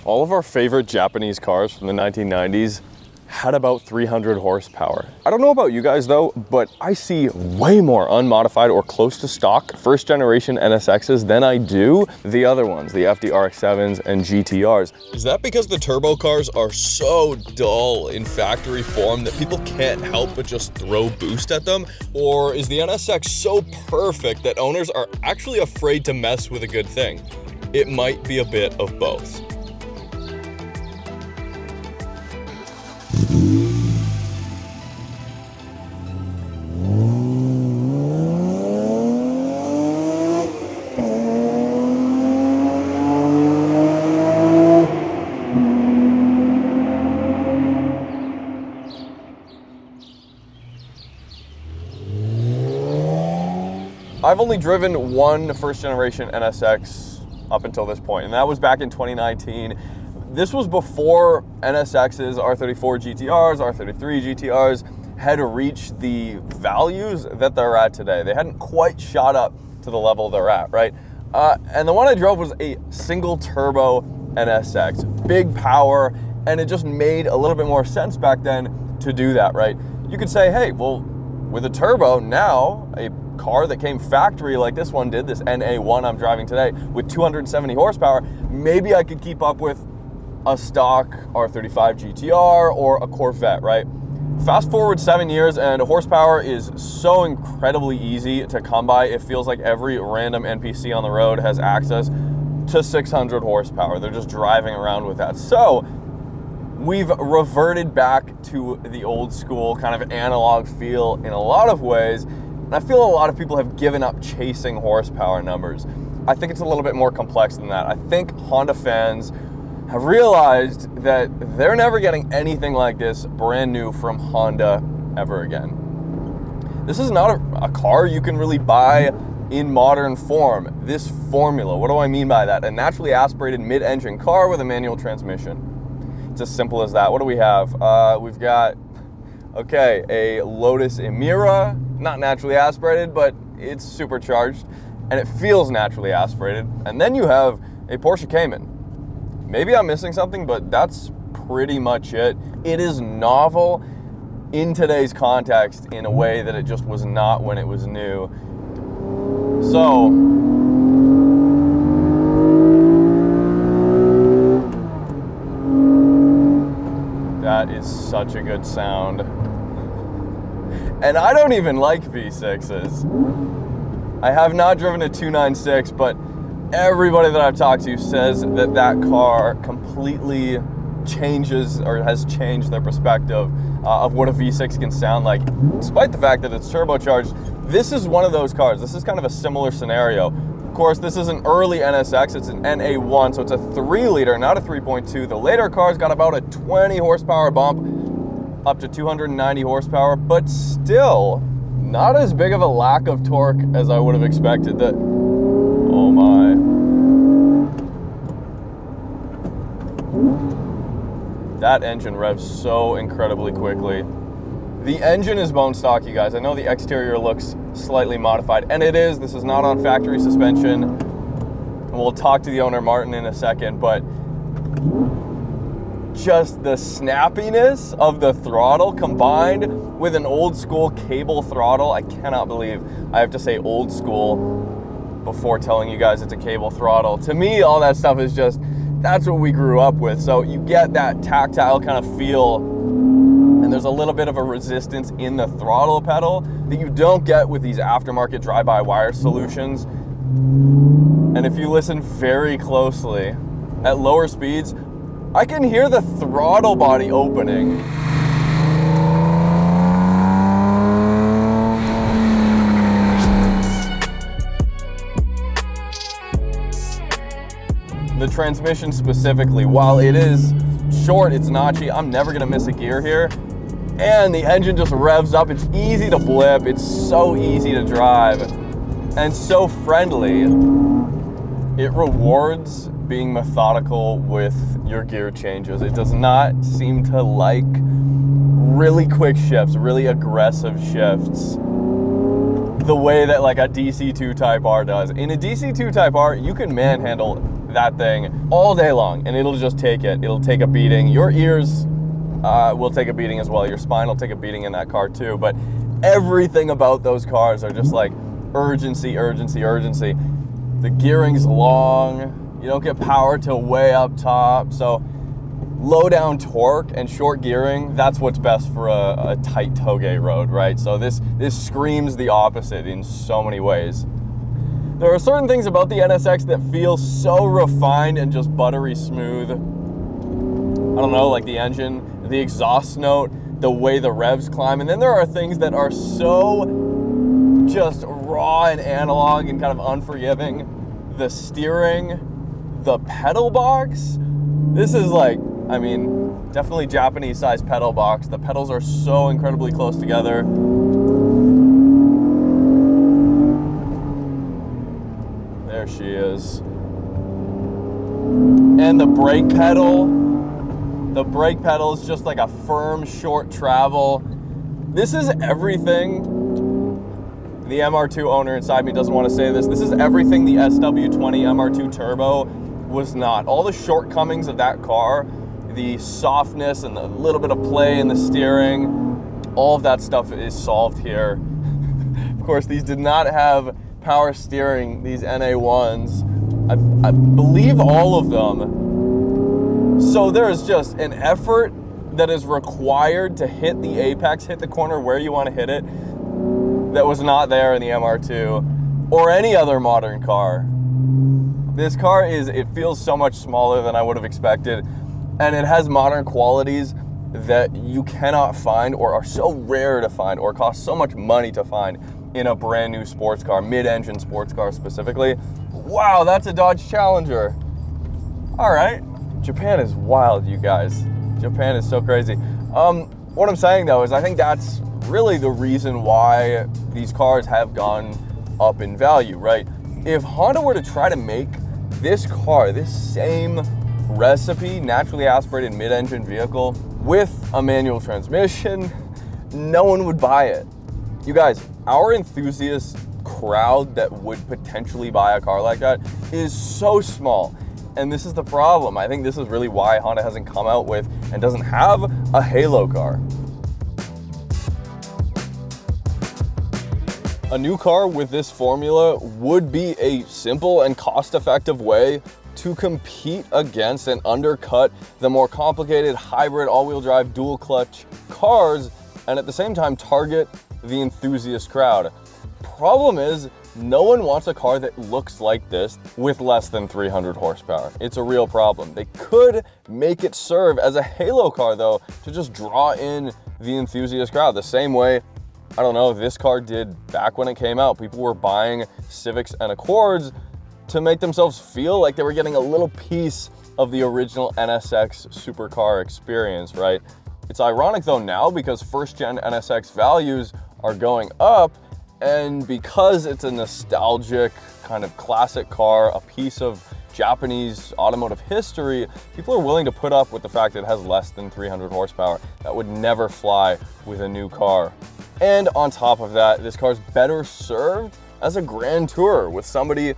All of our favorite Japanese cars from the 1990s had about 300 horsepower. I don't know about you guys though, but I see way more unmodified or close to stock first generation NSXs than I do the other ones, the FD-RX-7s and GTRs. Is that because the turbo cars are so dull in factory form that people can't help but just throw boost at them? Or is the NSX so perfect that owners are actually afraid to mess with a good thing? It might be a bit of both. I've only driven one first generation NSX up until this point, and that was back in 2019. This was before NSXs, R34 GTRs, R33 GTRs had reached the values that they're at today. They hadn't quite shot up to the level they're at, right? And the one I drove was a single turbo NSX, big power, and it just made a little bit more sense back then to do that, right? You could say, hey, well, with a turbo now, a car that came factory like this one did, this NA1 I'm driving today, with 270 horsepower, maybe I could keep up with a stock R35 GTR or a Corvette, right? Fast forward 7 years and horsepower is so incredibly easy to come by. It feels like every random NPC on the road has access to 600 horsepower. They're just driving around with that. So we've reverted back to the old school kind of analog feel in a lot of ways. And I feel a lot of people have given up chasing horsepower numbers. I think it's a little bit more complex than that. I think Honda fans have realized that they're never getting anything like this brand new from Honda ever again. This is not a car you can really buy in modern form. This formula, what do I mean by that? A naturally aspirated mid-engine car with a manual transmission. It's as simple as that. What do we have? We've got, okay, a Lotus Emira, not naturally aspirated, but it's supercharged, and it feels naturally aspirated. And then you have a Porsche Cayman. Maybe I'm missing something, but that's pretty much it. It is novel in today's context in a way that it just was not when it was new. So, that is such a good sound. And I don't even like V6s. I have not driven a 296, but everybody that I've talked to says that that car completely changes or has changed their perspective of what a V6 can sound like, despite the fact that it's turbocharged. This is one of those cars. This is kind of a similar scenario. Of course, this is an early NSX. It's an NA1, so it's a 3-liter, not a 3.2. The later cars got about a 20 horsepower bump, up to 290 horsepower, but still not as big of a lack of torque as I would have expected. That, oh my. That engine revs so incredibly quickly. The engine is bone stock, you guys. I know the exterior looks slightly modified, and it is. This is not on factory suspension. And we'll talk to the owner, Martin, in a second, but just the snappiness of the throttle combined with an old school cable throttle. I cannot believe I have to say old school before telling you guys it's a cable throttle. To me, all that stuff is just, that's what we grew up with. So you get that tactile kind of feel, and there's a little bit of a resistance in the throttle pedal that you don't get with these aftermarket drive-by-wire solutions. And if you listen very closely, at lower speeds, I can hear the throttle body opening. The transmission specifically, while it is short, it's notchy, I'm never gonna miss a gear here. And the engine just revs up. It's easy to blip. It's so easy to drive and so friendly. It rewards being methodical with your gear changes. It does not seem to like really quick shifts, really aggressive shifts, the way that like a DC2 Type R does. In a DC2 Type R, you can manhandle that thing all day long, and it'll just take it. It'll take a beating. Your ears will take a beating as well. Your spine will take a beating in that car too. But everything about those cars are just like urgency, urgency, urgency. The gearing's long. You don't get power till way up top. So low down torque and short gearing, that's what's best for a tight toge road, right? So this screams the opposite in so many ways. There are certain things about the NSX that feel so refined and just buttery smooth. I don't know, like the engine, the exhaust note, the way the revs climb. And then there are things that are so just raw and analog and kind of unforgiving. The steering, the pedal box. This is like, I mean, definitely Japanese sized pedal box. The pedals are so incredibly close together. There she is. And the brake pedal is just like a firm, short travel. This is everything. The MR2 owner inside me doesn't want to say this. This is everything the SW20 MR2 Turbo was not. All the shortcomings of that car, the softness and the little bit of play in the steering, all of that stuff is solved here. Of course, these did not have power steering, these NA1s. I believe all of them. So there is just an effort that is required to hit the apex, hit the corner where you want to hit it, that was not there in the MR2 or any other modern car. This car it feels so much smaller than I would have expected, and it has modern qualities that you cannot find or are so rare to find or cost so much money to find in a brand new sports car, mid-engine sports car specifically. Wow, that's a Dodge Challenger. All right, Japan is wild, you guys. Japan is so crazy. What I'm saying though is I think that's really the reason why these cars have gone up in value, right? If Honda were to try to make this car, this same recipe, naturally aspirated mid-engine vehicle with a manual transmission, no one would buy it. You guys, our enthusiast crowd that would potentially buy a car like that is so small. And this is the problem. I think this is really why Honda hasn't come out with and doesn't have a halo car. A new car with this formula would be a simple and cost-effective way to compete against and undercut the more complicated hybrid all-wheel drive dual clutch cars, and at the same time target the enthusiast crowd. Problem is, no one wants a car that looks like this with less than 300 horsepower. It's a real problem. They could make it serve as a halo car though, to just draw in the enthusiast crowd the same way, I don't know, this car did back when it came out. People were buying Civics and Accords to make themselves feel like they were getting a little piece of the original NSX supercar experience, right? It's ironic though now because first gen NSX values are going up, and because it's a nostalgic kind of classic car, a piece of Japanese automotive history, people are willing to put up with the fact that it has less than 300 horsepower. That would never fly with a new car. And on top of that, this car's better served as a grand tour with somebody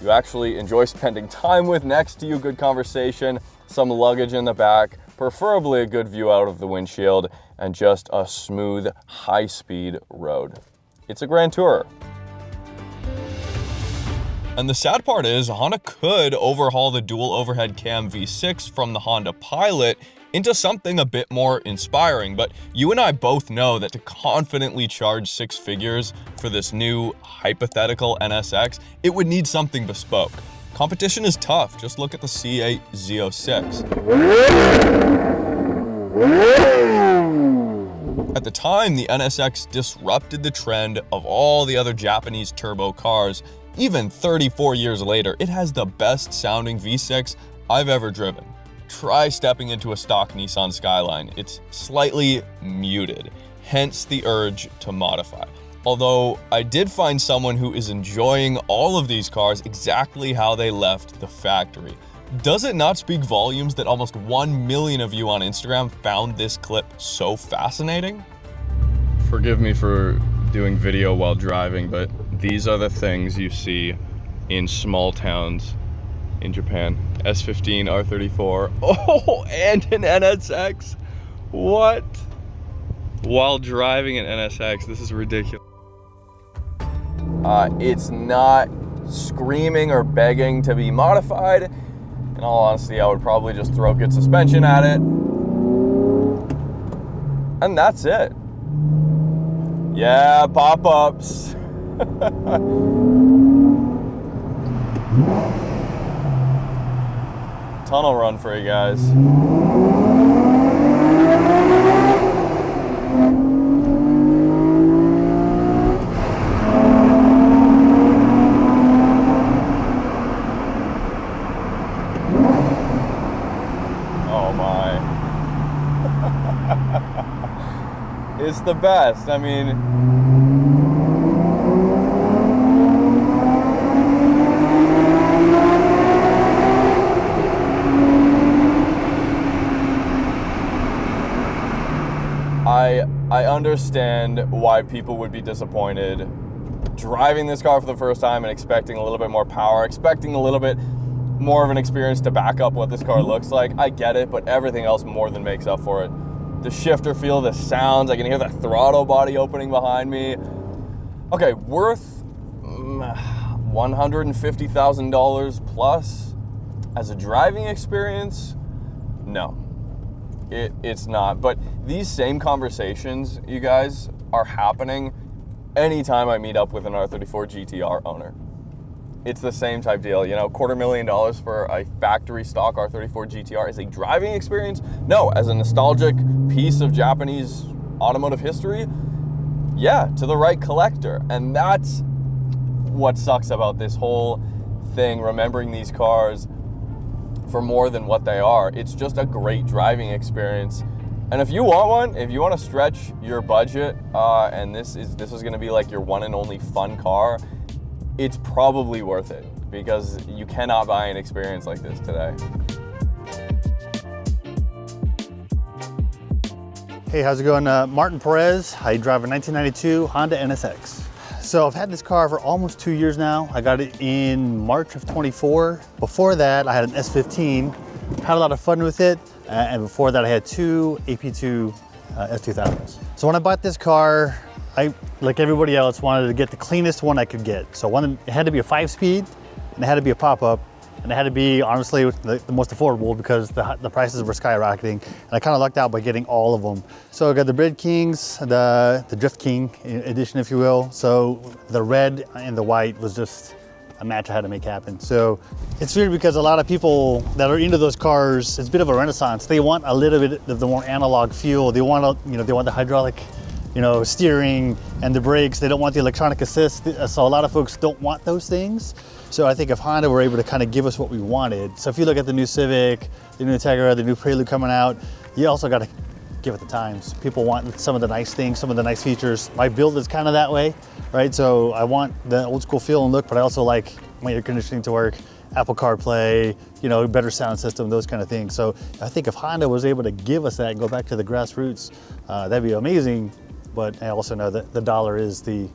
you actually enjoy spending time with next to you, good conversation, some luggage in the back, preferably a good view out of the windshield, and just a smooth, high-speed road. It's a grand tour. And the sad part is, Honda could overhaul the dual overhead cam V6 from the Honda Pilot into something a bit more inspiring, but you and I both know that to confidently charge 6 figures for this new hypothetical NSX, it would need something bespoke. Competition is tough, just look at the C8 Z06. At the time, the NSX disrupted the trend of all the other Japanese turbo cars. Even 34 years later, it has the best sounding V6 I've ever driven. Try stepping into a stock Nissan Skyline. It's slightly muted, hence the urge to modify. Although I did find someone who is enjoying all of these cars exactly how they left the factory. Does it not speak volumes that almost 1 million of you on Instagram found this clip so fascinating? Forgive me for doing video while driving, but these are the things you see in small towns in Japan. S15 R34. Oh, and an NSX. What? While driving an NSX, this is ridiculous. It's not screaming or begging to be modified. In all honesty, I would probably just throw good suspension at it. And that's it. Yeah, pop-ups. Tunnel run for you guys. Oh my. It's the best. I mean, I understand why people would be disappointed driving this car for the first time and expecting a little bit more power, expecting a little bit more of an experience to back up what this car looks like. I get it, but everything else more than makes up for it. The shifter feel, the sounds, I can hear the throttle body opening behind me. Okay, worth $150,000 plus as a driving experience? No. It's not, but these same conversations, you guys, are happening anytime I meet up with an R34 GTR owner. It's the same type deal, you know, $250,000 for a factory stock R34 GTR is a driving experience? No, as a nostalgic piece of Japanese automotive history, yeah, to the right collector. And that's what sucks about this whole thing, remembering these cars for more than what they are. It's just a great driving experience. And if you want one, if you want to stretch your budget, and this is going to be like your one and only fun car, it's probably worth it because you cannot buy an experience like this today. Hey, how's it going? Martin Perez. I drive a 1992 Honda NSX. So I've had this car for almost 2 years now. I got it in March of 24. Before that, I had an S15, had a lot of fun with it. And before that, I had two AP2 S2000s. So when I bought this car, I, like everybody else, wanted to get the cleanest one I could get. So it had to be a 5-speed, and it had to be a pop-up, and it had to be, honestly, the most affordable because the prices were skyrocketing. And I kind of lucked out by getting all of them. So I got the Bread Kings, the Drift King edition, if you will. So the red and the white was just a match I had to make happen. So it's weird because a lot of people that are into those cars, it's a bit of a renaissance. They want a little bit of the more analog feel. They want they want the hydraulic, steering and the brakes. They don't want the electronic assist. So a lot of folks don't want those things. So I think if Honda were able to kind of give us what we wanted. So if you look at the new Civic, the new Integra, the new Prelude coming out, you also got to give it the times. People want some of the nice things, some of the nice features. My build is kind of that way, right? So I want the old school feel and look, but I also like my air conditioning to work, Apple CarPlay, better sound system, those kind of things. So I think if Honda was able to give us that and go back to the grassroots, that'd be amazing. But I also know that the dollar is the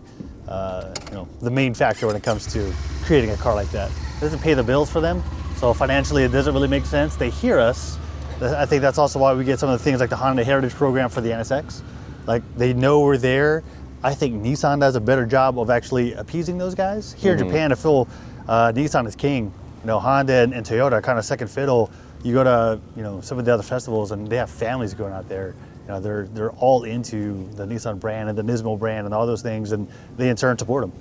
main factor when it comes to creating a car like that. It doesn't pay the bills for them, so financially it doesn't really make sense. They hear us. I think that's also why we get some of the things like the Honda Heritage Program for the NSX. Like, they know we're there. I think Nissan does a better job of actually appeasing those guys. Here in Japan, I feel Nissan is king. Honda and Toyota are kind of second fiddle. You go to some of the other festivals and they have families going out there. They're all into the Nissan brand and the Nismo brand and all those things, and they in turn support them.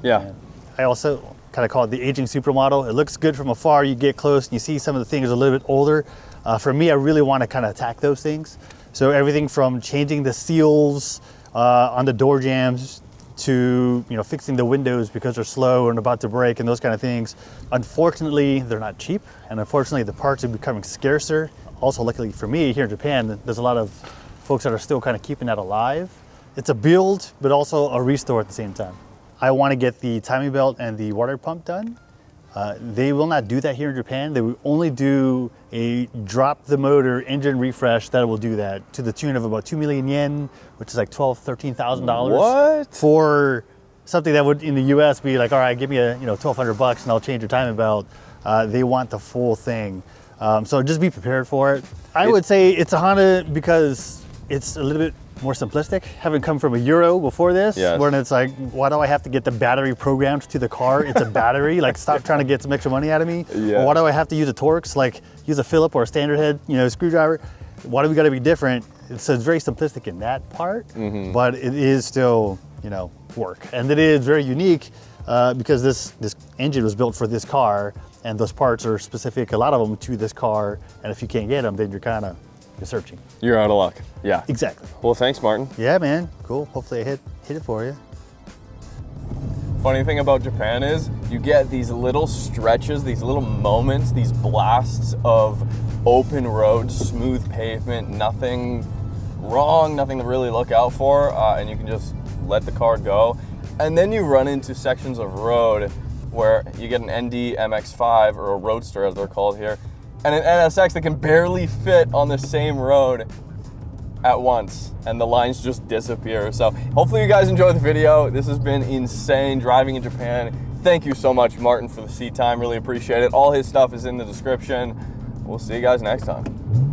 Yeah. And I also kind of call it the aging supermodel. It looks good from afar. You get close and you see some of the things a little bit older. For me, I really want to kind of attack those things. So everything from changing the seals on the door jambs to fixing the windows because they're slow and about to break and those kind of things. Unfortunately, they're not cheap, and unfortunately the parts are becoming scarcer. Also, luckily for me, here in Japan, there's a lot of folks that are still kind of keeping that alive. It's a build, but also a restore at the same time. I want to get the timing belt and the water pump done. They will not do that here in Japan. They will only do a drop the motor engine refresh that will do that to the tune of about 2 million yen, which is like $12,000, $13,000. What? For something that would in the US be like, all right, give me a $1,200 and I'll change your timing belt. they want the full thing. So just be prepared for it. I would say it's a Honda because it's a little bit more simplistic. Having come from a Euro before this, yes. when it's like, why do I have to get the battery programmed to the car? It's a battery. Like, stop trying to get some extra money out of me. Yeah. Or why do I have to use a Torx? Like, use a Phillip or a standard head, screwdriver. Why do we got to be different? So it's very simplistic in that part, but it is still, work. And it is very unique because this engine was built for this car, and those parts are specific, a lot of them, to this car. And if you can't get them, then you're searching. You're out of luck. Yeah. Exactly. Well, thanks, Martin. Yeah, man. Cool. Hopefully I hit it for you. Funny thing about Japan is you get these little stretches, these little moments, these blasts of open road, smooth pavement, nothing wrong, nothing to really look out for, and you can just let the car go. And then you run into sections of road where you get an ND MX-5, or a Roadster as they're called here, and an NSX that can barely fit on the same road at once, and the lines just disappear. So hopefully you guys enjoyed the video. This has been insane driving in Japan. Thank you so much, Martin, for the seat time. Really appreciate it. All his stuff is in the description. We'll see you guys next time.